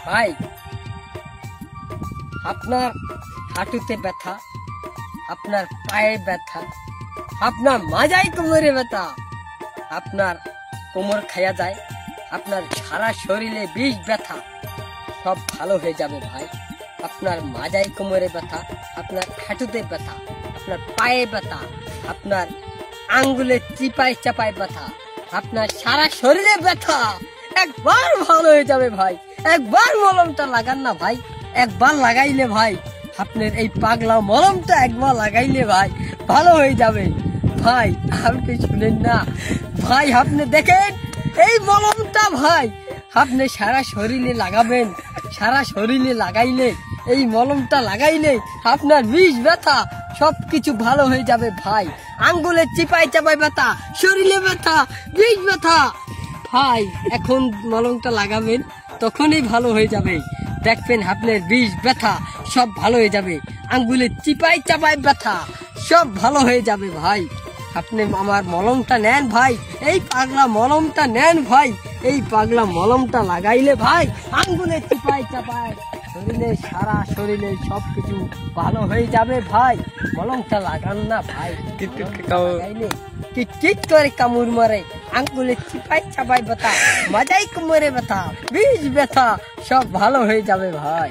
ভাই আপনার হাঁটুতে ব্যথা, আপনার পায়ে ব্যথা, আপনার মাজায় কোমরে ব্যথা, আপনার কোমর খায়া যায়, আপনার সারা শরীরে বিষ ব্যথা সব ভালো হয়ে যাবে ভাই। আপনার মাজায় কোমরে ব্যথা, আপনার হাঁটুতে ব্যথা, আপনার পায়ে ব্যথা, আপনার আঙ্গুলে চিপায় চাপায় ব্যথা, আপনার সারা শরীরে ব্যথা একবার ভালো হয়ে যাবে ভাই। একবার মলমটা লাগান না ভাই, একবার লাগাইলে ভাই আপনার এই পাগলা মলমটা একবার লাগাইলে ভাই ভালো হয়ে যাবে ভাই। আপনি শুনেন না ভাই, আপনি দেখেন এই মলমটা ভাই আপনি সারা শরীরে লাগাবেন, সারা শরীরে লাগাইলে এই মলমটা লাগাইলে আপনার বিষ ব্যথা সবকিছু ভালো হয়ে যাবে ভাই। আঙ্গুলে চিপায় চাপায় ব্যথা, শরীরে ব্যথা, বিষ ব্যথা ভাই এখন মলমটা লাগাবেন তখনই ভালো হয়ে যাবে। দেখবেন আপনার বিষ ব্যথা সব ভালো হয়ে যাবে, আঙ্গুলে চিপায় চাপায় ব্যথা সব ভালো হয়ে যাবে ভাই। আপনি আমার মলমটা নেন ভাই, এই পাগলা মলমটা নেন ভাই। এই পাগলা মলমটা লাগাইলে ভাই আঙ্গুলে চিপায় চাপায় শরীরে সারা শরীরে সবকিছু ভালো হয়ে যাবে ভাই। মলমটা লাগান না ভাই, লাগাইলে কিট করে কামড় মারে, আঙ্গুলে চিপাই চাপাই ব্যথা, মাজাই কোমরে ব্যথা, বিষ ব্যথা সব ভালো হয়ে যাবে ভাই।